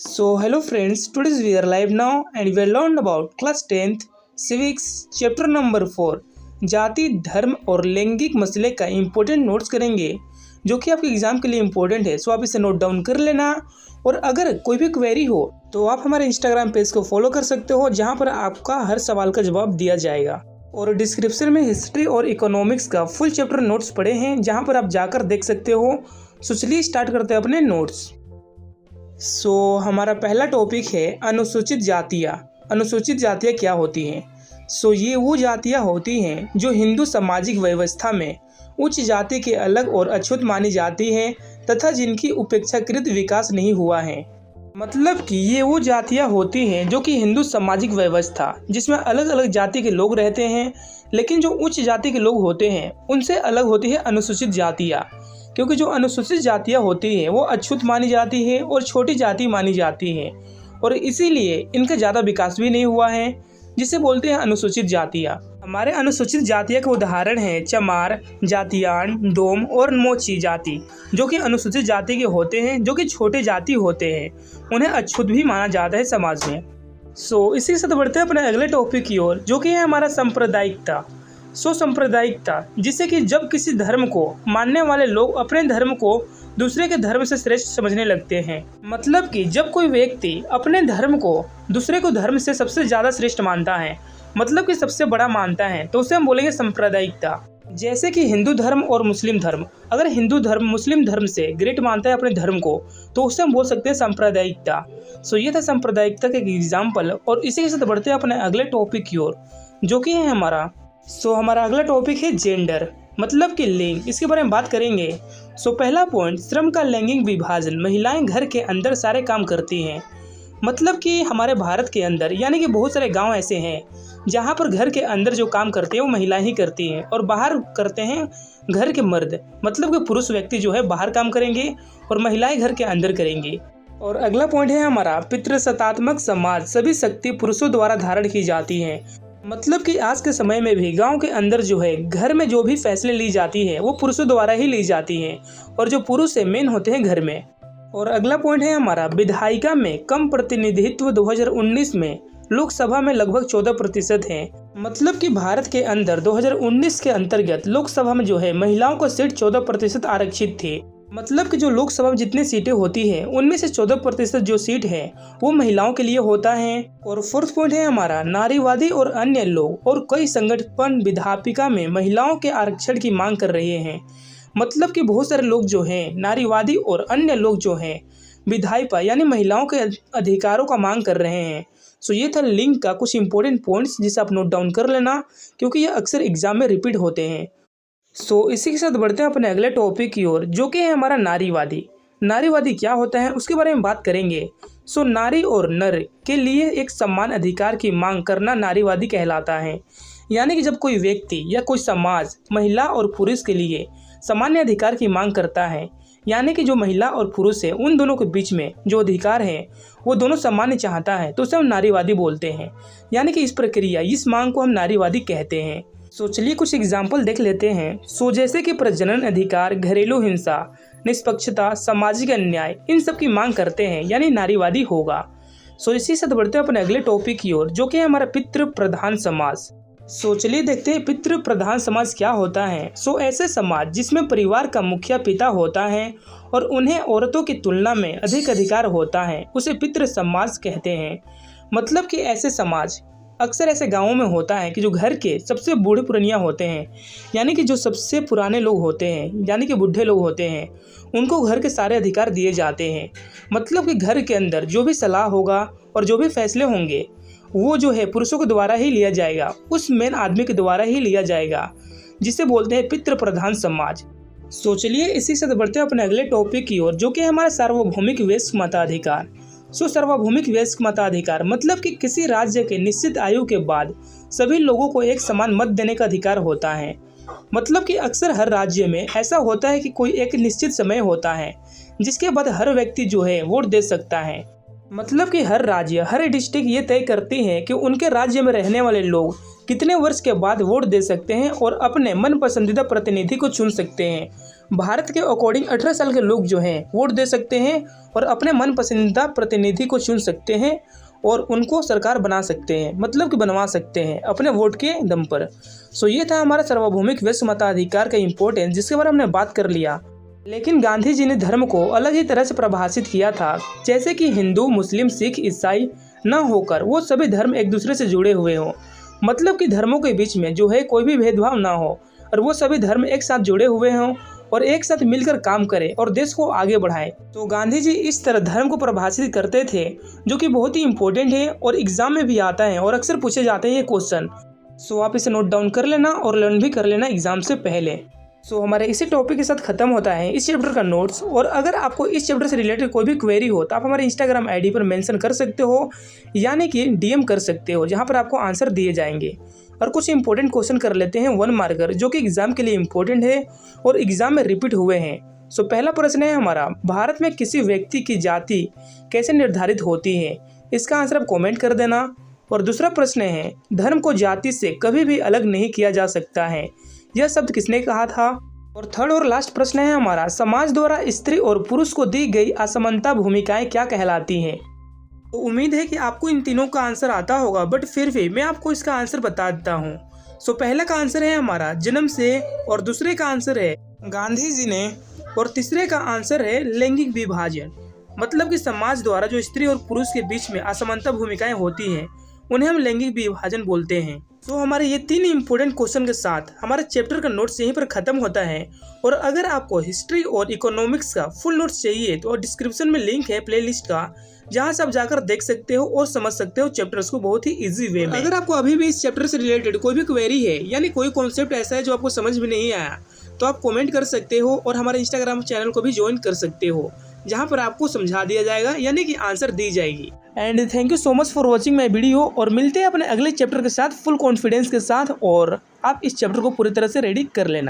So hello friends, today we are live now and we learned about class 10th civics chapter number 4 जाति धर्म और लैंगिक मसले का इम्पोर्टेंट नोट्स करेंगे जो कि आपके एग्जाम के लिए इम्पोर्टेंट है। सो आप इसे नोट डाउन कर लेना और अगर कोई भी क्वेरी हो तो आप हमारे इंस्टाग्राम पेज को फॉलो कर सकते हो जहां पर आपका हर सवाल का जवाब दिया जाएगा। और डिस्क्रिप्शन में हिस्ट्री और इकोनॉमिक्स का फुल चैप्टर नोट्स पड़े हैं जहां पर आप जाकर देख सकते हो। सो चलिए स्टार्ट करते हैं अपने नोट्स। सो हमारा पहला टॉपिक है अनुसूचित जातियाँ। अनुसूचित जातियाँ क्या होती हैं? सो ये वो जातियाँ होती हैं जो हिंदू सामाजिक व्यवस्था में उच्च जाति के अलग और अछूत मानी जाती हैं तथा जिनकी उपेक्षाकृत विकास नहीं हुआ है। मतलब कि ये वो जातियाँ होती हैं जो कि हिंदू सामाजिक व्यवस्था जिसमें अलग अलग जाति के लोग रहते हैं, लेकिन जो उच्च जाति के लोग होते हैं उनसे अलग होती है अनुसूचित जातियाँ। क्योंकि जो अनुसूचित जातियाँ होती हैं वो अछूत मानी जाती है और छोटी जाति मानी जाती है और इसीलिए इनका ज़्यादा विकास भी नहीं हुआ है, जिसे बोलते हैं अनुसूचित जातियाँ। हमारे अनुसूचित जातियाँ के उदाहरण हैं चमार, जातियान, डोम और मोची जाति, जो कि अनुसूचित जाति के होते हैं, जो कि छोटे जाति होते हैं। उन्हें अछूत भी माना जाता है समाज में। सो इसी के साथ बढ़ते हैं अपने अगले टॉपिक की ओर, जो कि है हमारा सांप्रदायिकता। सांप्रदायिकता जिससे कि जब किसी धर्म को मानने वाले लोग अपने धर्म को दूसरे के धर्म से श्रेष्ठ समझने लगते हैं। मतलब कि जब कोई व्यक्ति अपने धर्म को दूसरे को धर्म से सबसे ज़्यादा श्रेष्ठ मानता है, मतलब कि सबसे बड़ा मानता है, तो उसे हम बोलेंगे सांप्रदायिकता। जैसे कि हिंदू धर्म और मुस्लिम धर्म, अगर हिंदू धर्म मुस्लिम धर्म से ग्रेट मानता है अपने धर्म को तो उसे हम बोल सकते हैं सांप्रदायिकता। सो ये था सांप्रदायिकता का एक एग्जाम्पल। और इसी के साथ बढ़ते हैं अपने अगले टॉपिक की ओर, जो कि है हमारा अगला टॉपिक है जेंडर, मतलब कि लिंग। इसके बारे में बात करेंगे। पहला पॉइंट, श्रम का लैंगिक विभाजन। महिलाएं घर के अंदर सारे काम करती हैं। मतलब कि हमारे भारत के अंदर यानी कि बहुत सारे गांव ऐसे हैं जहां पर घर के अंदर जो काम करते हैं वो महिलाएं ही करती हैं और बाहर करते हैं घर के मर्द। मतलब कि पुरुष व्यक्ति जो है बाहर काम करेंगे और महिलाएं घर के अंदर करेंगी। और अगला पॉइंट है हमारा पितृसत्तात्मक समाज। सभी शक्ति पुरुषों द्वारा धारण की जाती हैं। मतलब कि आज के समय में भी गांव के अंदर जो है घर में जो भी फैसले ली जाती है वो पुरुषों द्वारा ही ली जाती हैं और जो पुरुष है मेन होते हैं घर में। और अगला पॉइंट है हमारा विधायिका में कम प्रतिनिधित्व। 2019 में लोकसभा में लगभग 14% है। मतलब कि भारत के अंदर 2019 के अंतर्गत लोकसभा में जो है महिलाओं को सीट 14% आरक्षित थी। मतलब कि जो लोकसभा में जितनी सीटें होती हैं उनमें से 14% जो सीट है वो महिलाओं के लिए होता है। और फोर्थ पॉइंट है हमारा नारीवादी और अन्य लोग और कई संगठन विधायिका में महिलाओं के आरक्षण की मांग कर रहे हैं। मतलब कि बहुत सारे लोग जो हैं नारीवादी और अन्य लोग जो हैं विधायिका यानी महिलाओं के अधिकारों का मांग कर रहे हैं। सो ये था लिंक का कुछ इंपॉर्टेंट पॉइंट्स जिसे आप नोट डाउन कर लेना, क्योंकि ये अक्सर एग्जाम में रिपीट होते हैं। इसी के साथ बढ़ते हैं अपने अगले टॉपिक की ओर, जो कि है हमारा नारीवादी। नारीवादी क्या होता है उसके बारे में बात करेंगे। नारी और नर के लिए एक समान अधिकार की मांग करना नारीवादी कहलाता है। यानी कि जब कोई व्यक्ति या कोई समाज महिला और पुरुष के लिए सामान्य अधिकार की मांग करता है, यानी कि जो महिला और पुरुष है उन दोनों के बीच में जो अधिकार है वो दोनों सामान्य चाहता है, तो उसे हम नारीवादी बोलते हैं। यानी कि इस प्रक्रिया इस मांग को हम नारीवादी कहते हैं। चलिए कुछ एग्जाम्पल देख लेते हैं। जैसे कि प्रजनन अधिकार, घरेलू हिंसा, निष्पक्षता, सामाजिक अन्याय, इन सब की मांग करते हैं, यानी नारीवादी होगा। इसी से बढ़ते हैं अपने अगले टॉपिक की ओर, जो कि है हमारा पितृ प्रधान समाज। चलिए देखते हैं पितृ प्रधान समाज क्या होता है। ऐसे समाज जिसमें परिवार का मुखिया पिता होता है और उन्हें औरतों की तुलना में अधिक अधिकार होता है, उसे पितृ समाज कहते हैं। मतलब कि ऐसे समाज अक्सर ऐसे गांवों में होता है कि जो घर के सबसे बूढ़े पुरनिया होते हैं, यानी कि जो सबसे पुराने लोग होते हैं, यानी कि बूढ़े लोग होते हैं, उनको घर के सारे अधिकार दिए जाते हैं। मतलब कि घर के अंदर जो भी सलाह होगा और जो भी फैसले होंगे वो जो है पुरुषों के द्वारा ही लिया जाएगा, उस मेन आदमी के द्वारा ही लिया जाएगा, जिसे बोलते हैं पितृ प्रधान समाज। चलिए इसी से बढ़ते हैं अपने अगले टॉपिक की ओर, जो कि हमारा सार्वभौमिक वयस्क मताधिकार। सार्वभौमिक वयस्क मताधिकार मतलब कि किसी राज्य के निश्चित आयु के बाद सभी लोगों को एक समान मत देने का अधिकार होता है। मतलब कि अक्सर हर राज्य में ऐसा होता है कि कोई एक निश्चित समय होता है जिसके बाद हर व्यक्ति जो है वोट दे सकता है। मतलब कि हर राज्य हर डिस्ट्रिक्ट ये तय करती है कि उनके राज्य में रहने वाले लोग कितने वर्ष के बाद वोट दे सकते हैं और अपने मन पसंदीदा प्रतिनिधि को चुन सकते हैं। भारत के अकॉर्डिंग 18 साल के लोग जो हैं वोट दे सकते हैं और अपने मन पसंदीदा प्रतिनिधि को चुन सकते हैं और उनको सरकार बना सकते हैं, मतलब कि बनवा सकते हैं अपने वोट के दम पर। सो ये था हमारा सार्वभौमिक वैश्य मताधिकार का इम्पोर्टेंस, जिसके बारे में हमने बात कर लिया। लेकिन गांधी जी ने धर्म को अलग ही तरह से परिभाषित किया था, जैसे कि हिंदू, मुस्लिम, सिख, ईसाई न होकर वो सभी धर्म एक दूसरे से जुड़े हुए हों, मतलब कि धर्मों के बीच में जो है कोई भी भेदभाव ना हो और वो सभी धर्म एक साथ जुड़े हुए हों और एक साथ मिलकर काम करें और देश को आगे बढ़ाएं। तो गांधी जी इस तरह धर्म को परिभाषित करते थे, जो कि बहुत ही इंपॉर्टेंट है और एग्जाम में भी आता है और अक्सर पूछे जाते हैं ये क्वेश्चन। सो आप इसे नोट डाउन कर लेना और लर्न भी कर लेना एग्जाम से पहले। सो हमारे इसी टॉपिक के साथ खत्म होता है इस चैप्टर का नोट्स। और अगर आपको इस चैप्टर से रिलेटेड कोई भी क्वेरी हो तो आप हमारे इंस्टाग्राम आईडी पर मेंशन कर सकते हो, यानी कि डीएम कर सकते हो, जहां पर आपको आंसर दिए जाएंगे। और कुछ इंपॉर्टेंट क्वेश्चन कर लेते हैं 1 मार्कर, जो कि एग्जाम के लिए इंपॉर्टेंट है और एग्जाम में रिपीट हुए हैं। सो पहला प्रश्न है हमारा, भारत में किसी व्यक्ति की जाति कैसे निर्धारित होती है? इसका आंसर आप कॉमेंट कर देना। और दूसरा प्रश्न है, धर्म को जाति से कभी भी अलग नहीं किया जा सकता है, यह शब्द किसने कहा था? और थर्ड और लास्ट प्रश्न है हमारा, समाज द्वारा स्त्री और पुरुष को दी गई असमानता भूमिकाएं क्या कहलाती हैं? तो उम्मीद है कि आपको इन तीनों का आंसर आता होगा, बट फिर भी मैं आपको इसका आंसर बता देता हूँ। सो पहला का आंसर है हमारा जन्म से, और दूसरे का आंसर है गांधी जी ने, और तीसरे का आंसर है लैंगिक विभाजन। मतलब कि समाज द्वारा जो स्त्री और पुरुष के बीच में असमानता भूमिकाएं होती हैं उन्हें हम लैंगिक विभाजन बोलते हैं। तो हमारे ये 3 इंपॉर्टेंट क्वेश्चन के साथ हमारे चैप्टर का नोट्स यहीं पर खत्म होता है। और अगर आपको हिस्ट्री और इकोनॉमिक्स का फुल नोट्स चाहिए तो डिस्क्रिप्शन में लिंक है प्लेलिस्ट का, जहां से आप जाकर देख सकते हो और समझ सकते हो चैप्टर्स को बहुत ही इजी वे में। अगर आपको अभी भी इस चैप्टर से रिलेटेड कोई भी क्वेरी है, यानी कोई कॉन्सेप्ट ऐसा है जो आपको समझ में नहीं आया, तो आप कमेंट कर सकते हो और हमारे इंस्टाग्राम चैनल को भी ज्वाइन कर सकते हो, जहां पर आपको समझा दिया जाएगा, यानी कि आंसर दी जाएगी। And thank you so much for watching my video. और मिलते हैं अपने अगले चैप्टर के साथ फुल कॉन्फिडेंस के साथ, और आप इस चैप्टर को पूरी तरह से रेडी कर लेना।